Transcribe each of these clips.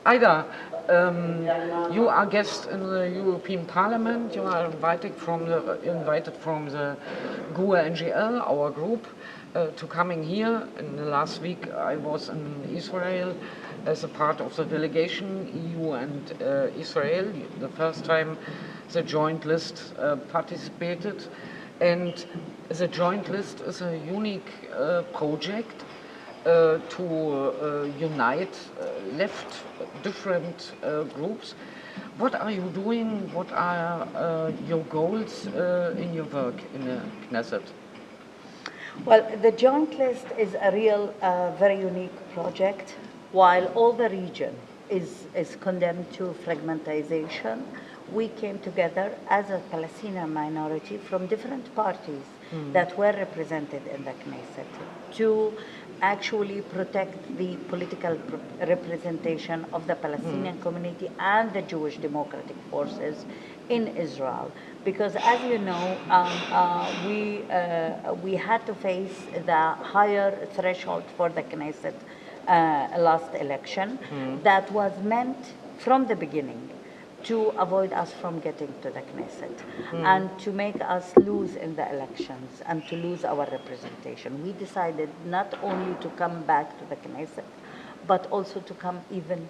Aida, you are guest in the European Parliament. You are invited from the GUE NGL, our group, to coming here. In the last week, I was in Israel as a part of the delegation, EU and Israel. The first time the joint list participated, and the joint list is a unique project. To unite left different groups. What are you doing? What are your goals in your work in the Knesset? Well, the joint list is a real, very unique project. While all the region is condemned to fragmentization, we came together as a Palestinian minority from different parties that were represented in the Knesset to actually protect the political representation of the Palestinian community and the Jewish democratic forces in Israel. Because as you know, we had to face the higher threshold for the Knesset last election that was meant from the beginning to avoid us from getting to the Knesset and to make us lose in the elections and to lose our representation. We decided not only to come back to the Knesset, but also to come even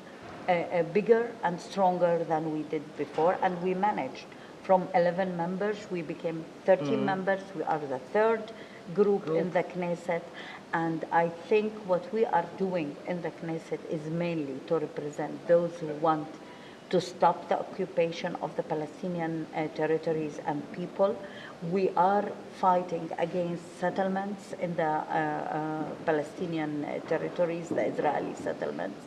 bigger and stronger than we did before, and we managed. From 11 members, we became 13 members. We are the third group in the Knesset, and I think what we are doing in the Knesset is mainly to represent those who want to stop the occupation of the Palestinian territories and people. We are fighting against settlements in the Palestinian territories, the Israeli settlements,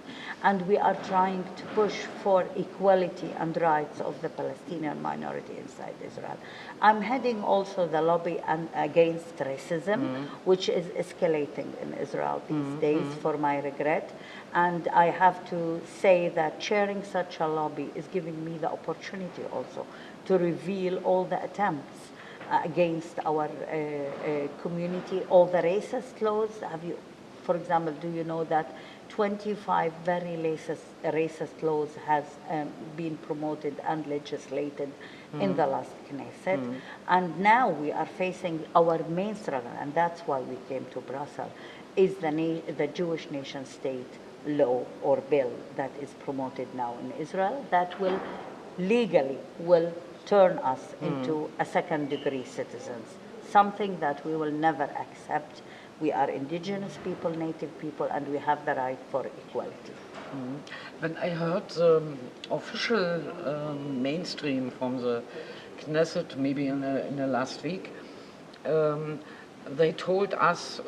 and we are trying to push for equality and rights of the Palestinian minority inside Israel. I'm heading also the lobby against racism, which is escalating in Israel these days, for my regret. And I have to say that chairing such a lobby is giving me the opportunity also to reveal all the attempts against our community, all the racist laws. For example, do you know that 25 very racist laws has been promoted and legislated in the last Knesset? And now we are facing our main struggle, and that's why we came to Brussels, is the Jewish nation state law or bill that is promoted now in Israel that will legally turn us into a second-degree citizens, something that we will never accept. We are indigenous people, native people, and we have the right for equality. When I heard the official mainstream from the Knesset, maybe in the last week, they told us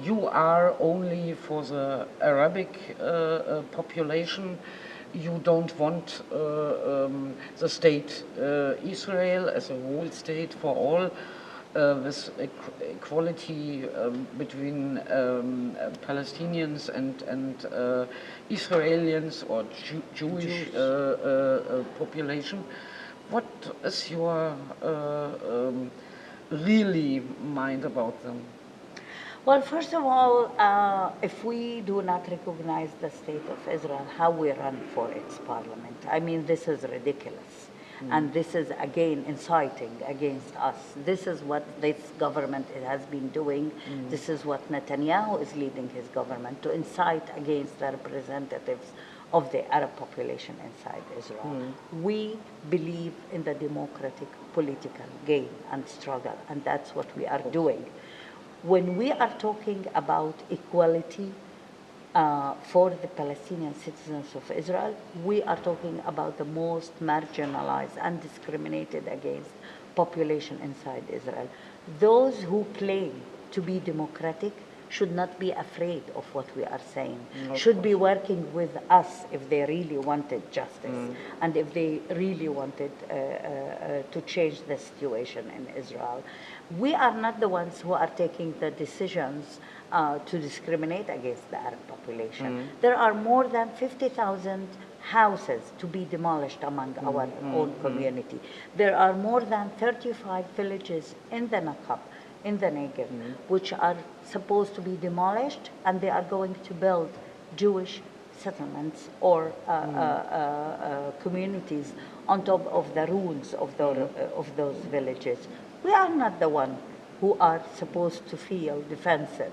you are only for the Arabic population. You don't want the state Israel as a whole state for all, with equality between Palestinians and Israelis or Jewish population. What is your really mind about them? Well, first of all, if we do not recognize the state of Israel, how we run for its parliament? I mean, this is ridiculous. And this is, again, inciting against us. This is what this government has been doing. This is what Netanyahu is leading his government, to incite against the representatives of the Arab population inside Israel. We believe in the democratic political game and struggle, and that's what we are doing. When we are talking about equality for the Palestinian citizens of Israel, we are talking about the most marginalized and discriminated against population inside Israel. Those who claim to be democratic should not be afraid of what we are saying, should be working with us if they really wanted justice and if they really wanted to change the situation in Israel. We are not the ones who are taking the decisions to discriminate against the Arab population. There are more than 50,000 houses to be demolished among our own community. There are more than 35 villages in the Nakab, in the Negev, which are supposed to be demolished, and they are going to build Jewish settlements or communities on top of the ruins of those villages. We are not the one who are supposed to feel defensive,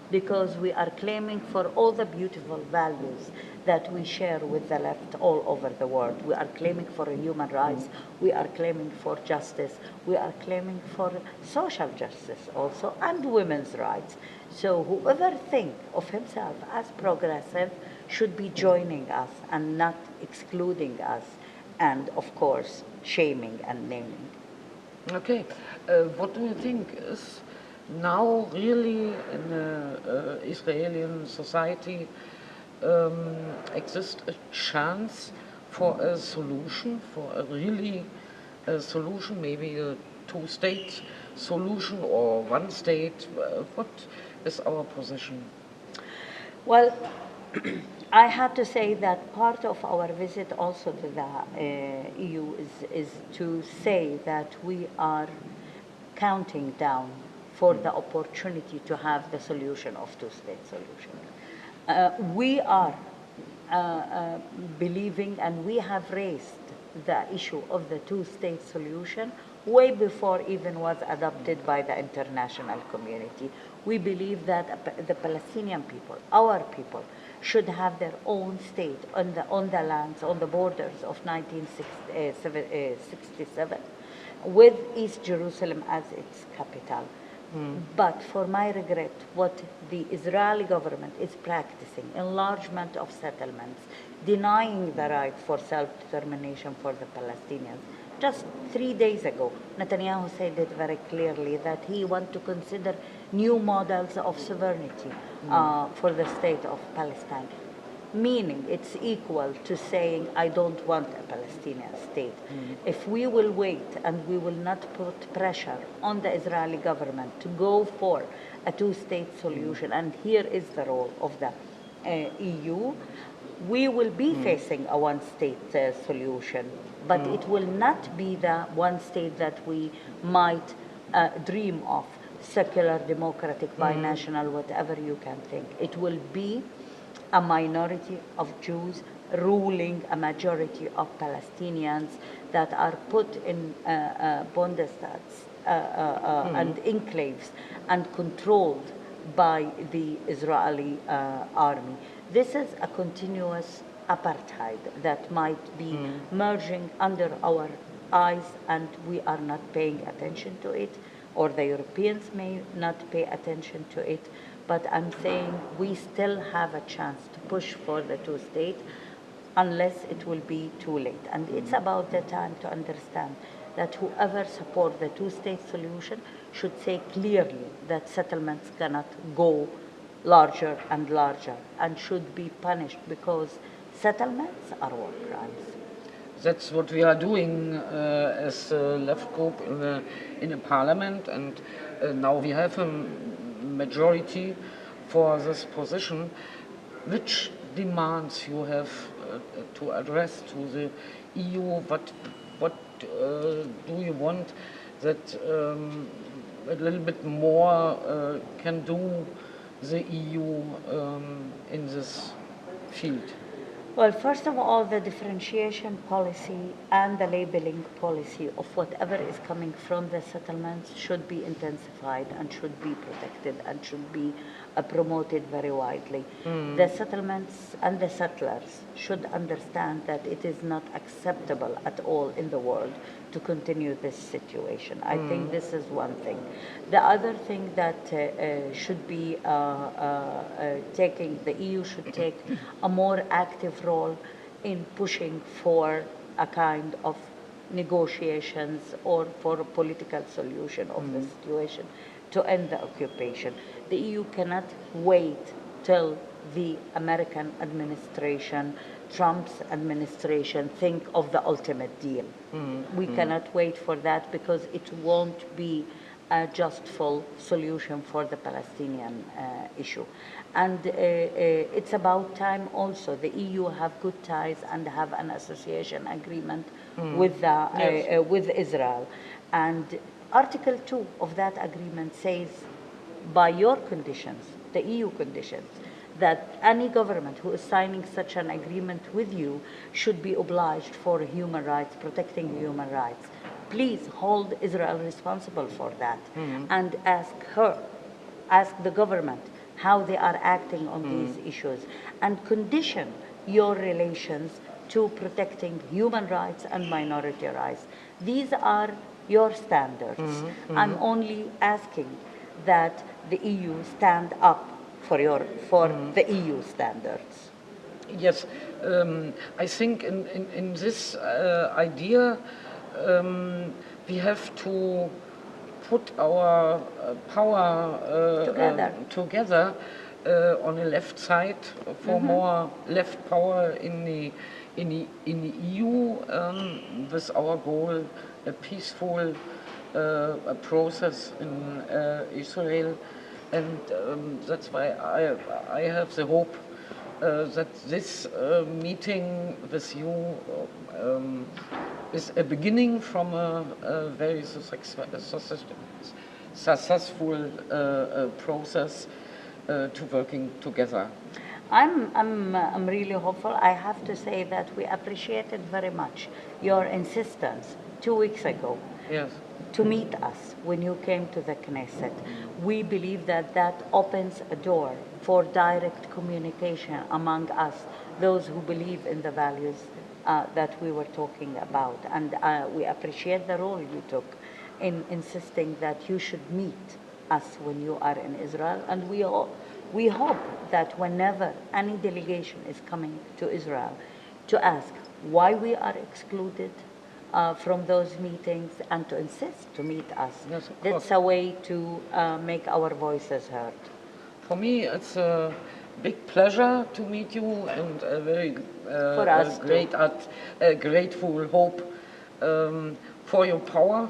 because we are claiming for all the beautiful values that we share with the left all over the world. We are claiming for human rights, we are claiming for justice, we are claiming for social justice also, and women's rights. So whoever thinks of himself as progressive should be joining us and not excluding us, and of course shaming and naming. Okay, what do you think is now really in the Israeli society exists a chance for a solution, for a really solution, maybe a two-state solution or one state? What is our position? Well, I have to say that part of our visit also to the EU is to say that we are counting down for the opportunity to have the solution of two-state solution. We are believing, and we have raised the issue of the two-state solution way before even was adopted by the international community. We believe that the Palestinian people, our people, should have their own state on the lands, on the borders of 1967, with East Jerusalem as its capital. But for my regret, what the Israeli government is practicing, enlargement of settlements, denying the right for self-determination for the Palestinians. Just 3 days ago, Netanyahu said it very clearly that he wants to consider new models of sovereignty for the state of Palestine. Meaning it's equal to saying, I don't want a Palestinian state. If we will wait and we will not put pressure on the Israeli government to go for a two-state solution, and here is the role of the EU, we will be facing a one-state solution, but it will not be the one state that we might dream of, secular, democratic, binational, whatever you can think. It will be a minority of Jews ruling a majority of Palestinians that are put in Bundestags and enclaves and controlled by the Israeli army. This is a continuous apartheid that might be merging under our eyes, and we are not paying attention to it, or the Europeans may not pay attention to it. But I'm saying we still have a chance to push for the two-state unless it will be too late. And it's about the time to understand that whoever supports the two-state solution should say clearly that settlements cannot go larger and larger and should be punished, because settlements are war crimes. That's what we are doing as a left group in the parliament, and now we have a majority for this position. Which demands you have to address to the EU? What do you want that a little bit more can do the EU in this field? Well, first of all, the differentiation policy and the labeling policy of whatever is coming from the settlements should be intensified and should be protected and should be promoted very widely. The settlements and the settlers should understand that it is not acceptable at all in the world to continue this situation. I think this is one thing. The other thing that should be the EU should take a more active role in pushing for a kind of negotiations or for a political solution of the situation to end the occupation. The EU cannot wait till the American administration, Trump's administration, think of the ultimate deal. We cannot wait for that, because it won't be a just full solution for the Palestinian issue. And it's about time also. The EU have good ties and have an association agreement with Israel. And Article 2 of that agreement says, by your conditions, the EU conditions, that any government who is signing such an agreement with you should be obliged for human rights, protecting human rights. Please hold Israel responsible for that and ask the government how they are acting on these issues, and condition your relations to protecting human rights and minority rights. These are your standards. I'm only asking that the EU stand up for the EU standards. Yes, I think in this idea we have to put our power together on the left side for more left power in the EU with our goal a peaceful process in Israel, and that's why I have the hope that this meeting with you is a beginning from a very successful process to working together. I'm really hopeful. I have to say that we appreciated very much your insistence 2 weeks ago. Yes. To meet us when you came to the Knesset. We believe that that opens a door for direct communication among us, those who believe in the values that we were talking about. And we appreciate the role you took in insisting that you should meet us when you are in Israel. And we hope that whenever any delegation is coming to Israel, to ask why we are excluded from those meetings and to insist to meet us. Yes, that's a way to make our voices heard. For me, it's a big pleasure to meet you, and a very grateful hope for your power.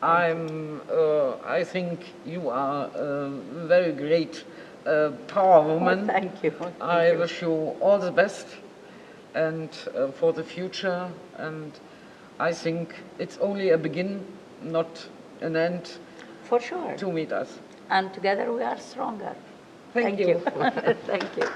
I think you are a very great power woman. Thank you. I wish you all the best and for the future, and I think it's only a begin, not an end. For sure. To meet us. And together we are stronger. Thank you. Thank you.